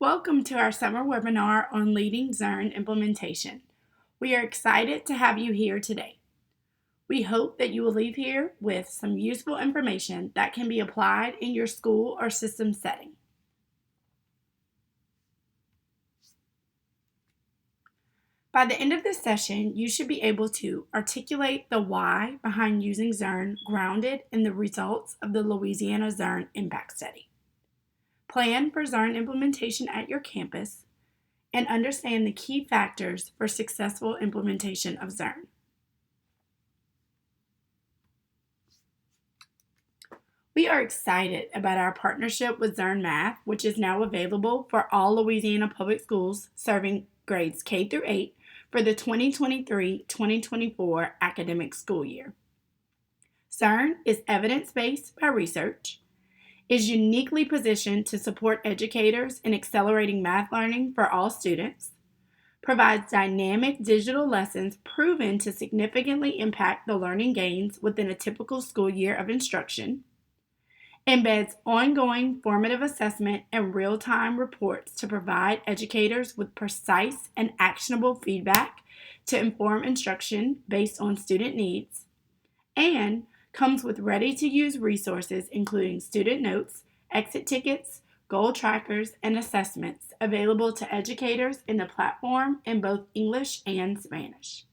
Welcome to our summer webinar on leading Zearn implementation. We are excited to have you here today. We hope that you will leave here with some useful information that can be applied in your school or system setting. By the end of this session, you should be able to articulate the why behind using Zearn grounded in the results of the Louisiana Zearn Impact Study. Plan for Zearn implementation at your campus and understand the key factors for successful implementation of Zearn. We are excited about our partnership with Zearn Math, which is now available for all Louisiana public schools serving grades K through 8 for the 2023-2024 academic school year. Zearn is evidence-based by research, is uniquely positioned to support educators in accelerating math learning for all students, provides dynamic digital lessons proven to significantly impact the learning gains within a typical school year of instruction, embeds ongoing formative assessment and real-time reports to provide educators with precise and actionable feedback to inform instruction based on student needs, and comes with ready-to-use resources including student notes, exit tickets, goal trackers, and assessments available to educators in the platform in both English and Spanish.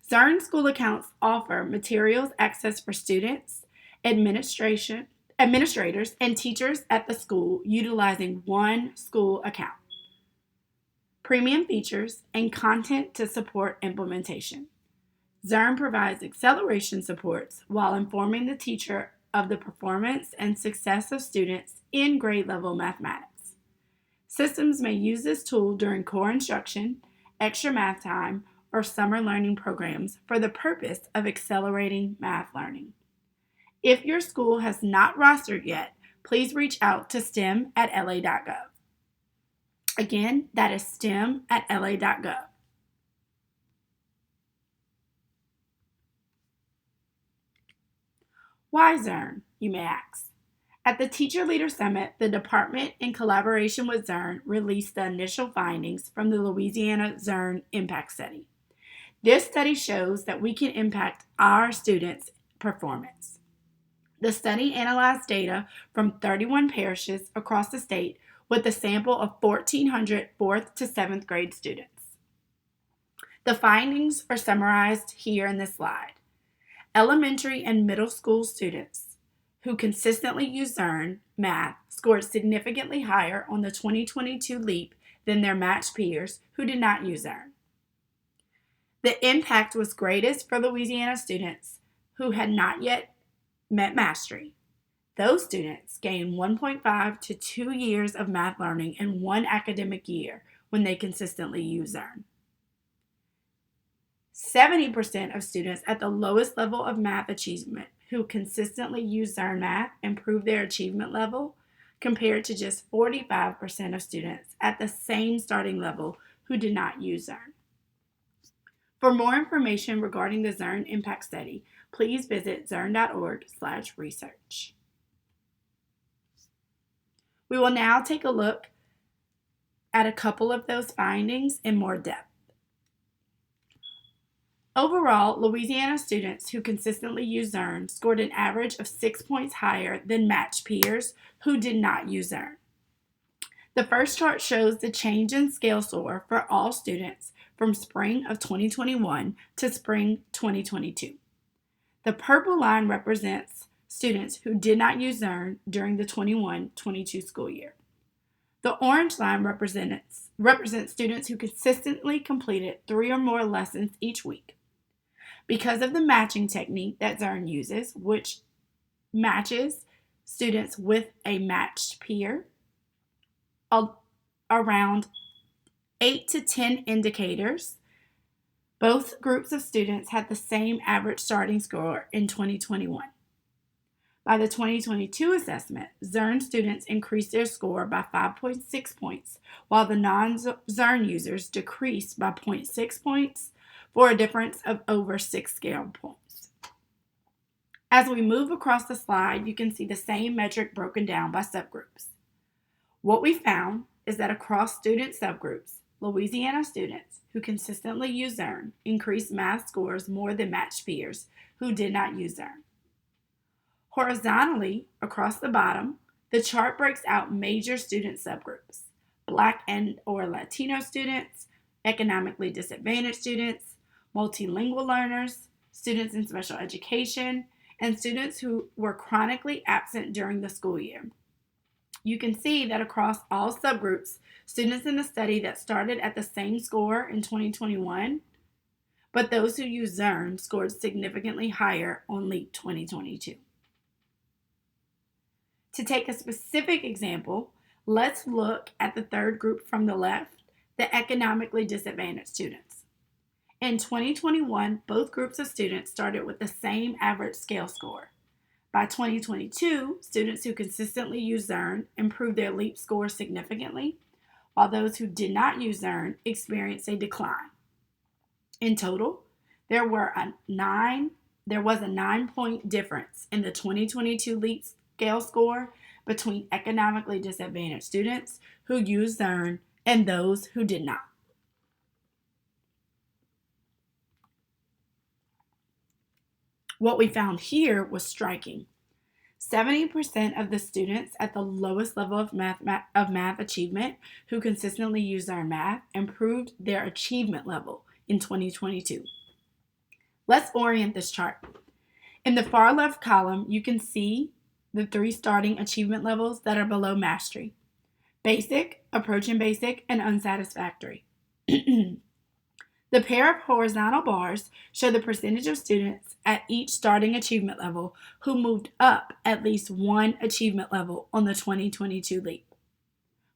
Zearn school accounts offer materials access for students, administrators, and teachers at the school utilizing one school account, premium features, and content to support implementation. Zearn provides acceleration supports while informing the teacher of the performance and success of students in grade level mathematics. Systems may use this tool during core instruction, extra math time, or summer learning programs for the purpose of accelerating math learning. If your school has not rostered yet, please reach out to stem@la.gov. Again, that is stem@la.gov. Why Zearn, you may ask? At the Teacher Leader Summit, the department, in collaboration with Zearn, released the initial findings from the Louisiana Zearn Impact Study. This study shows that we can impact our students' performance. The study analyzed data from 31 parishes across the state with a sample of 1,400 4th to 7th grade students. The findings are summarized here in this slide. Elementary and middle school students who consistently use Zearn Math scored significantly higher on the 2022 LEAP than their matched peers who did not use Zearn. The impact was greatest for Louisiana students who had not yet met mastery. Those students gained 1.5 to 2 years of math learning in one academic year when they consistently use Zearn. 70% of students at the lowest level of math achievement who consistently use Zearn Math improved their achievement level, compared to just 45% of students at the same starting level who did not use Zearn. For more information regarding the Zearn Impact Study, please visit zearn.org/research. We will now take a look at a couple of those findings in more depth. Overall, Louisiana students who consistently use Zearn scored an average of 6 points higher than matched peers who did not use Zearn. The first chart shows the change in scale score for all students from spring of 2021 to spring 2022. The purple line represents students who did not use Zearn during the 21-22 school year. The orange line represents students who consistently completed 3 or more lessons each week. Because of the matching technique that Zearn uses, which matches students with a matched peer, around 8 to 10 indicators, both groups of students had the same average starting score in 2021. By the 2022 assessment, Zearn students increased their score by 5.6 points, while the non-Zearn users decreased by 0.6 points for a difference of over 6 scale points. As we move across the slide, you can see the same metric broken down by subgroups. What we found is that across student subgroups, Louisiana students who consistently use Zearn increased math scores more than matched peers who did not use Zearn. Horizontally, across the bottom, the chart breaks out major student subgroups: Black and or Latino students, economically disadvantaged students, multilingual learners, students in special education, and students who were chronically absent during the school year. You can see that across all subgroups, students in the study that started at the same score in 2021, but those who used Zearn scored significantly higher on LEAP 2022. To take a specific example, let's look at the third group from the left, the economically disadvantaged students. In 2021, both groups of students started with the same average scale score. By 2022, students who consistently used Zearn improved their LEAP score significantly, while those who did not use Zearn experienced a decline. In total, there was a 9-point difference in the 2022 LEAP scale score between economically disadvantaged students who used Zearn and those who did not. What we found here was striking. 70% of the students at the lowest level of math achievement who consistently use Zearn math improved their achievement level in 2022. Let's orient this chart. In the far left column, you can see the 3 starting achievement levels that are below mastery: basic, approaching basic, and unsatisfactory. The pair of horizontal bars show the percentage of students at each starting achievement level who moved up at least one achievement level on the 2022 LEAP.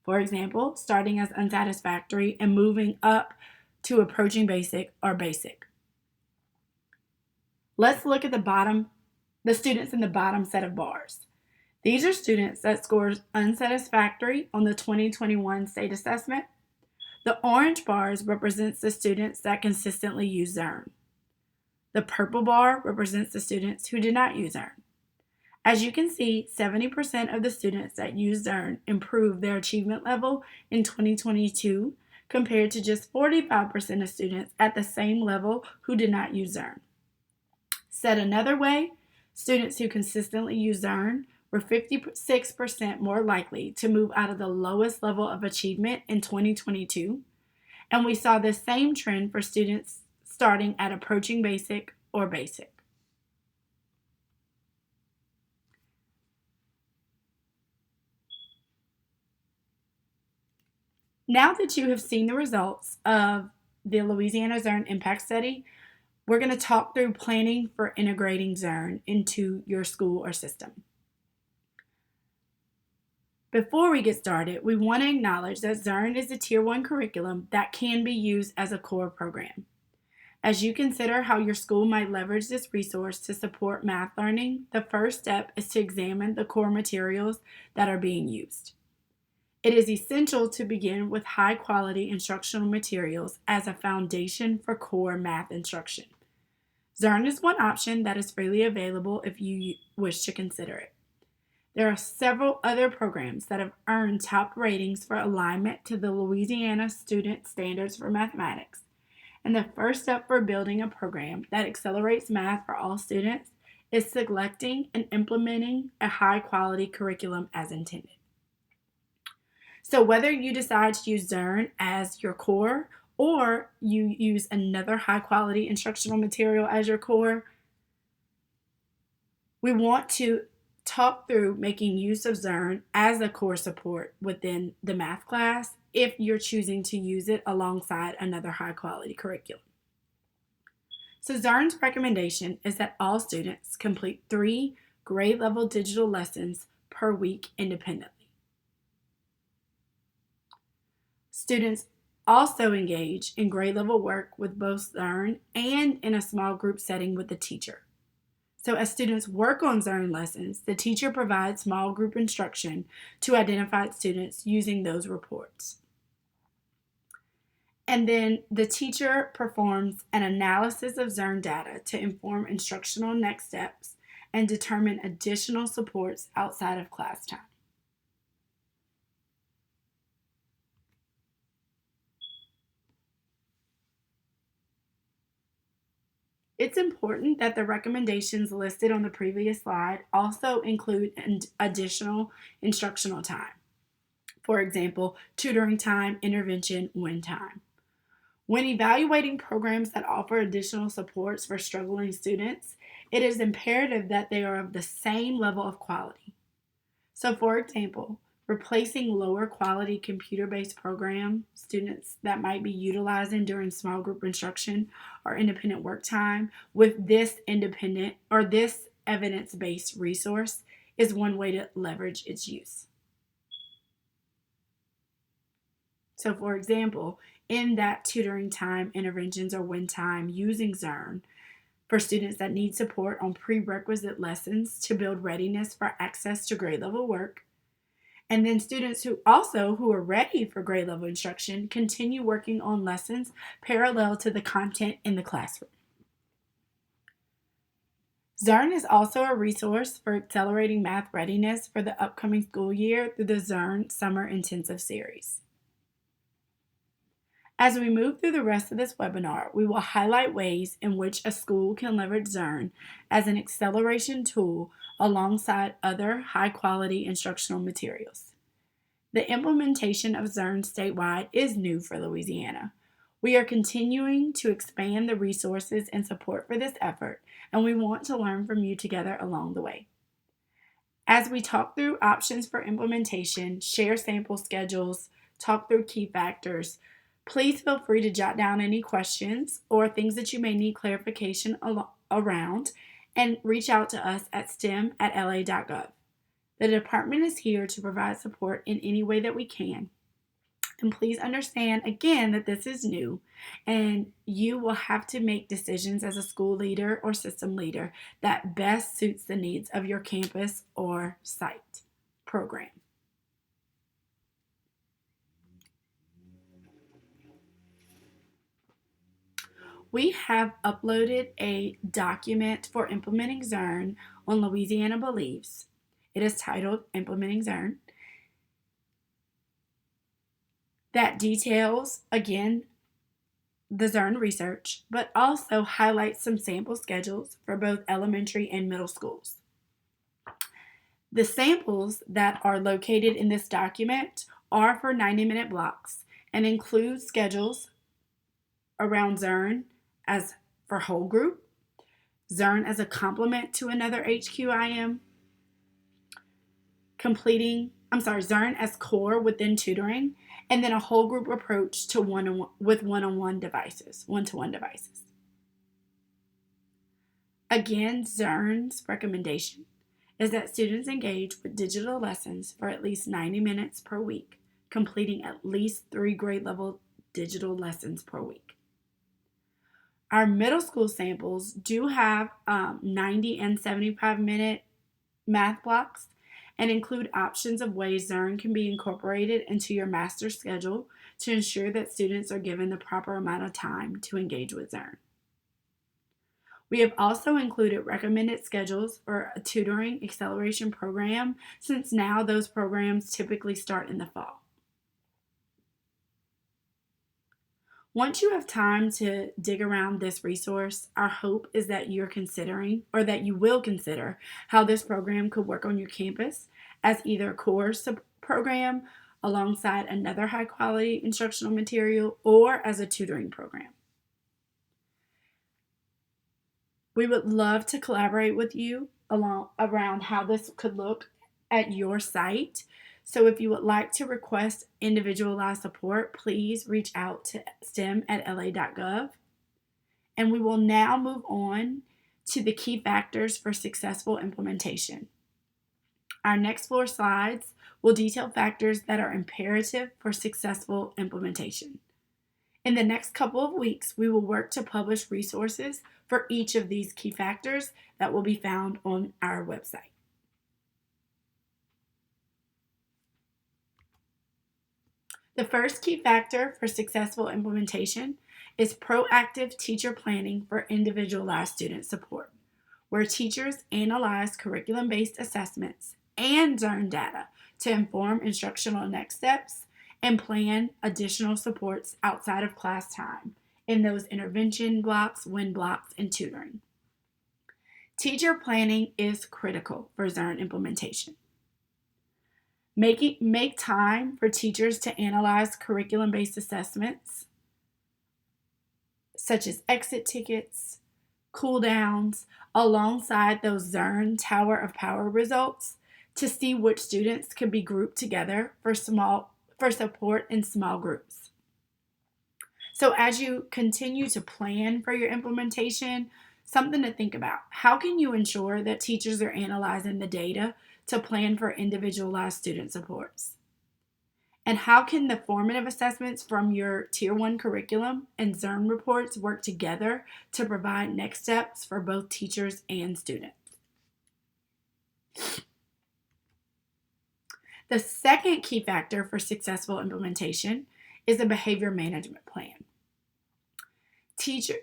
For example, starting as unsatisfactory and moving up to approaching basic or basic. Let's look at the students in the bottom set of bars. These are students that scored unsatisfactory on the 2021 state assessment. The orange bars represents the students that consistently use Zearn. The purple bar represents the students who did not use Zearn. As you can see, 70% of the students that used Zearn improved their achievement level in 2022 compared to just 45% of students at the same level who did not use Zearn. Said another way, students who consistently use Zearn were 56% more likely to move out of the lowest level of achievement in 2022, and we saw the same trend for students starting at approaching basic or basic. Now that you have seen the results of the Louisiana Zearn Impact Study, we're going to talk through planning for integrating Zearn into your school or system. Before we get started, we want to acknowledge that Zearn is a Tier 1 curriculum that can be used as a core program. As you consider how your school might leverage this resource to support math learning, the first step is to examine the core materials that are being used. It is essential to begin with high-quality instructional materials as a foundation for core math instruction. Zearn is one option that is freely available if you wish to consider it. There are several other programs that have earned top ratings for alignment to the Louisiana Student Standards for Mathematics. And the first step for building a program that accelerates math for all students is selecting and implementing a high-quality curriculum as intended. So whether you decide to use Zearn as your core or you use another high-quality instructional material as your core, we want to talk through making use of Zearn as a core support within the math class if you're choosing to use it alongside another high-quality curriculum. So Zearn's recommendation is that all students complete 3 grade-level digital lessons per week independently. Students also engage in grade-level work with both Zearn and in a small group setting with the teacher. So as students work on Zearn lessons, the teacher provides small group instruction to identify students using those reports. And then the teacher performs an analysis of Zearn data to inform instructional next steps and determine additional supports outside of class time. It's important that the recommendations listed on the previous slide also include additional instructional time. For example, tutoring time, intervention, win time. When evaluating programs that offer additional supports for struggling students, it is imperative that they are of the same level of quality. So, for example, replacing lower quality computer based program students that might be utilizing during small group instruction or independent work time with this independent or this evidence based resource is one way to leverage its use. So, for example, in that tutoring time, interventions, or win time using Zearn for students that need support on prerequisite lessons to build readiness for access to grade level work, and then students who are ready for grade level instruction continue working on lessons parallel to the content in the classroom. Zearn is also a resource for accelerating math readiness for the upcoming school year through the Zearn Summer Intensive Series. As we move through the rest of this webinar, we will highlight ways in which a school can leverage Zearn as an acceleration tool alongside other high-quality instructional materials. The implementation of Zearn statewide is new for Louisiana. We are continuing to expand the resources and support for this effort, and we want to learn from you together along the way. As we talk through options for implementation, share sample schedules, talk through key factors, please feel free to jot down any questions or things that you may need clarification around and reach out to us at stem@la.gov. The department is here to provide support in any way that we can. And please understand again that this is new and you will have to make decisions as a school leader or system leader that best suits the needs of your campus or site program. We have uploaded a document for implementing Zearn on Louisiana Believes. It is titled Implementing Zearn. That details, again, the Zearn research, but also highlights some sample schedules for both elementary and middle schools. The samples that are located in this document are for 90-minute blocks and include schedules around Zearn as for whole group, Zearn as a complement to another HQIM, Zearn as core within tutoring, and then a whole group approach to one-to-one devices. Again, Zearn's recommendation is that students engage with digital lessons for at least 90 minutes per week, completing at least 3 grade level digital lessons per week. Our middle school samples do have 90 and 75-minute math blocks and include options of ways Zearn can be incorporated into your master schedule to ensure that students are given the proper amount of time to engage with Zearn. We have also included recommended schedules for a tutoring acceleration program, since now those programs typically start in the fall. Once you have time to dig around this resource, our hope is that you're considering, or that you will consider, how this program could work on your campus as either a core program alongside another high-quality instructional material or as a tutoring program. We would love to collaborate with you around how this could look at your site. So if you would like to request individualized support, please reach out to stem@la.gov. And we will now move on to the key factors for successful implementation. Our next 4 slides will detail factors that are imperative for successful implementation. In the next couple of weeks, we will work to publish resources for each of these key factors that will be found on our website. The first key factor for successful implementation is proactive teacher planning for individualized student support, where teachers analyze curriculum-based assessments and Zearn data to inform instructional next steps and plan additional supports outside of class time in those intervention blocks, win blocks, and tutoring. Teacher planning is critical for Zearn implementation. Make time for teachers to analyze curriculum-based assessments, such as exit tickets, cool downs, alongside those Zearn Tower of Power results to see which students can be grouped together for support in small groups. So as you continue to plan for your implementation, something to think about. How can you ensure that teachers are analyzing the data to plan for individualized student supports? And how can the formative assessments from your Tier 1 curriculum and Zearn reports work together to provide next steps for both teachers and students? The second key factor for successful implementation is a behavior management plan.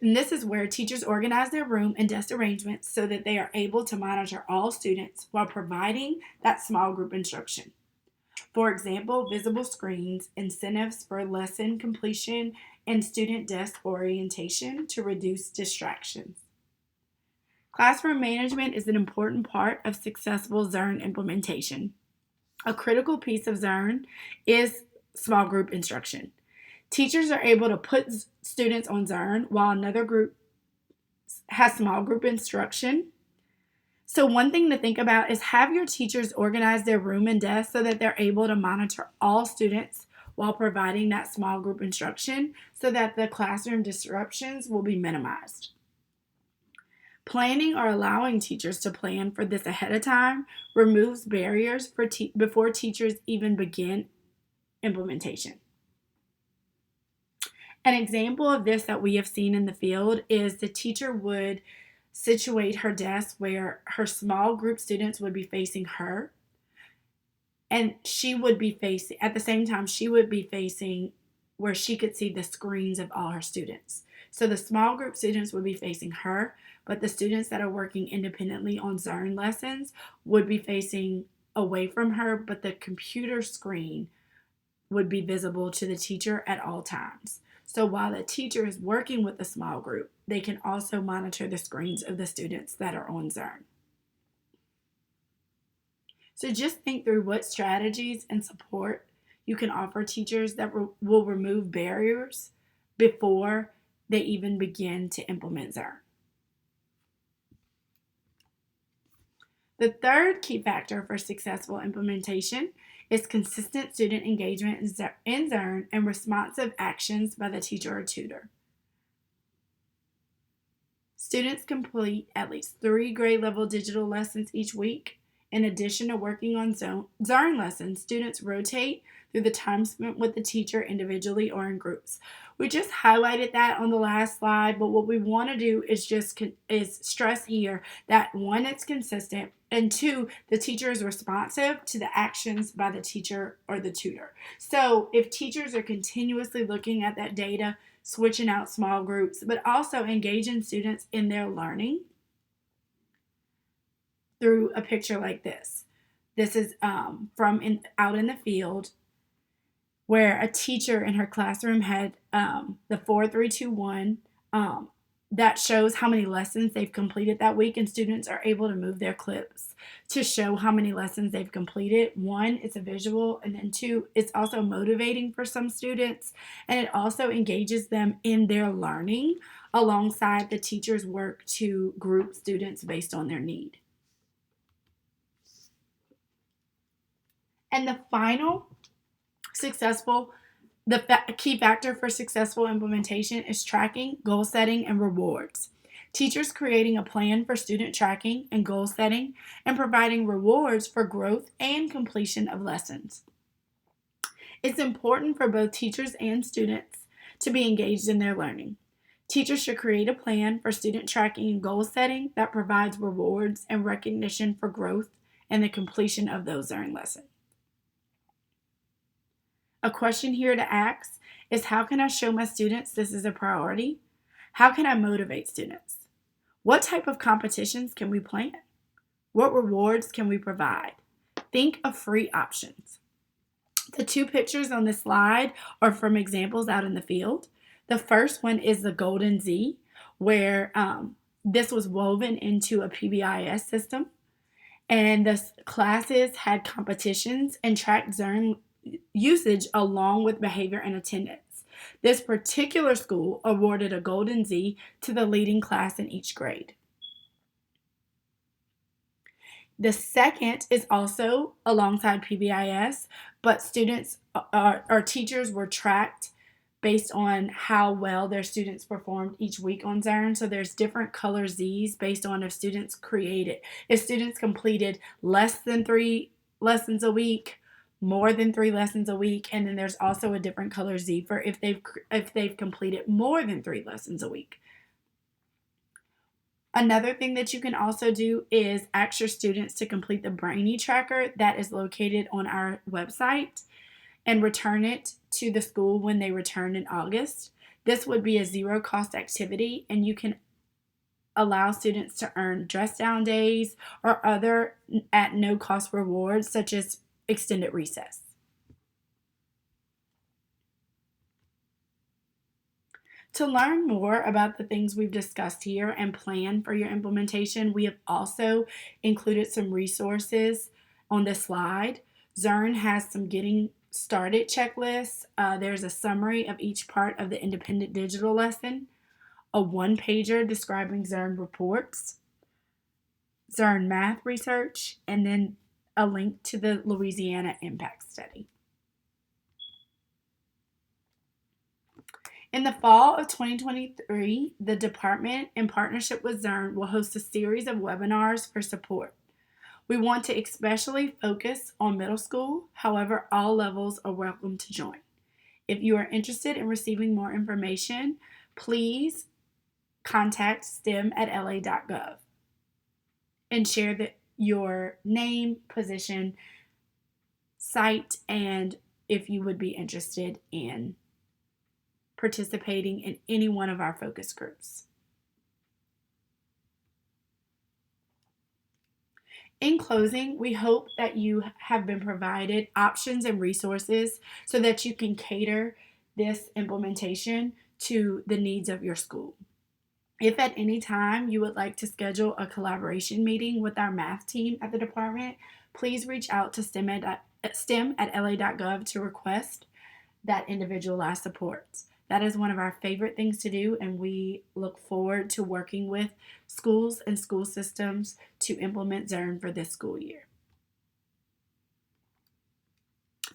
And this is where teachers organize their room and desk arrangements so that they are able to monitor all students while providing that small group instruction. For example, visible screens, incentives for lesson completion, and student desk orientation to reduce distractions. Classroom management is an important part of successful Zearn implementation. A critical piece of Zearn is small group instruction. Teachers are able to put students on Zearn while another group has small group instruction. So one thing to think about is have your teachers organize their room and desk so that they're able to monitor all students while providing that small group instruction so that the classroom disruptions will be minimized. Planning or allowing teachers to plan for this ahead of time removes barriers before teachers even begin implementation. An example of this that we have seen in the field is the teacher would situate her desk where her small group students would be facing her, and she would be facing, at the same time, she would be facing where she could see the screens of all her students. So the small group students would be facing her, but the students that are working independently on Zearn lessons would be facing away from her, but the computer screen would be visible to the teacher at all times. So while the teacher is working with the small group, they can also monitor the screens of the students that are on Zearn. So just think through what strategies and support you can offer teachers that will remove barriers before they even begin to implement Zearn. The third key factor for successful implementation is consistent student engagement in Zearn and responsive actions by the teacher or tutor. Students complete at least 3 grade level digital lessons each week. In addition to working on Zearn lessons, students rotate through the time spent with the teacher individually or in groups. We just highlighted that on the last slide, but what we want to do is stress here that 1, it's consistent, and 2, the teacher is responsive to the actions by the teacher or the tutor. So if teachers are continuously looking at that data, switching out small groups, but also engaging students in their learning through a picture like this. This is from out in the field where a teacher in her classroom had the 4-3-2-1 that shows how many lessons they've completed that week, and students are able to move their clips to show how many lessons they've completed. 1, it's a visual, and then 2, it's also motivating for some students, and it also engages them in their learning alongside the teacher's work to group students based on their need. And the final key factor for successful implementation is tracking, goal setting, and rewards. Teachers creating a plan for student tracking and goal setting and providing rewards for growth and completion of lessons. It's important for both teachers and students to be engaged in their learning. Teachers should create a plan for student tracking and goal setting that provides rewards and recognition for growth and the completion of those Zearn lessons. A question here to ask is, how can I show my students this is a priority? How can I motivate students? What type of competitions can we plan? What rewards can we provide? Think of free options. The 2 pictures on this slide are from examples out in the field. The first one is the Golden Z, where this was woven into a PBIS system. And the classes had competitions and tracked Zearn usage along with behavior and attendance. This particular school awarded a Golden Z to the leading class in each grade. The second is also alongside PBIS, but students or teachers were tracked based on how well their students performed each week on Zearn. So there's different color Z's based on if students completed less than 3 lessons a week, more than 3 lessons a week, and then there's also a different color Z for if they've completed more than 3 lessons a week. Another thing that you can also do is ask your students to complete the Brainy Tracker that is located on our website and return it to the school when they return in August. This would be a zero-cost activity, and you can allow students to earn dress down days or other at no-cost rewards such as extended recess. To learn more about the things we've discussed here and plan for your implementation, we have also included some resources on this slide. Zearn has some getting started checklists. There's a summary of each part of the independent digital lesson, a one-pager describing Zearn reports, Zearn math research, and then a link to the Louisiana impact study. In the fall of 2023, the department, in partnership with Zearn, will host a series of webinars for support. We want to especially focus on middle school. However, all levels are welcome to join. If you are interested in receiving more information, please contact stem@la.gov and share your name, position, site, and if you would be interested in participating in any one of our focus groups. In closing, we hope that you have been provided options and resources so that you can cater this implementation to the needs of your school. If at any time you would like to schedule a collaboration meeting with our math team at the department, please reach out to stem@la.gov to request that individualized support. That is one of our favorite things to do, and we look forward to working with schools and school systems to implement Zearn for this school year.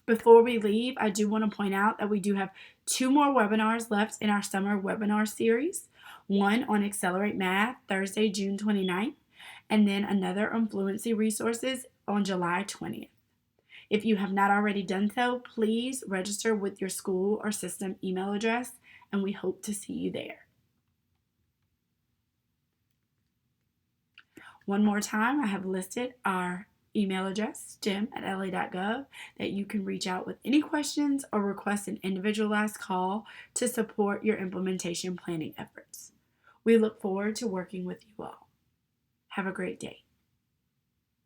Before we leave, I do want to point out that we do have 2 more webinars left in our summer webinar series. One on Accelerate Math, Thursday, June 29th, and then another on Fluency Resources on July 20th. If you have not already done so, please register with your school or system email address, and we hope to see you there. One more time, I have listed our email address, stem@la.gov, that you can reach out with any questions or request an individualized call to support your implementation planning efforts. We look forward to working with you all. Have a great day.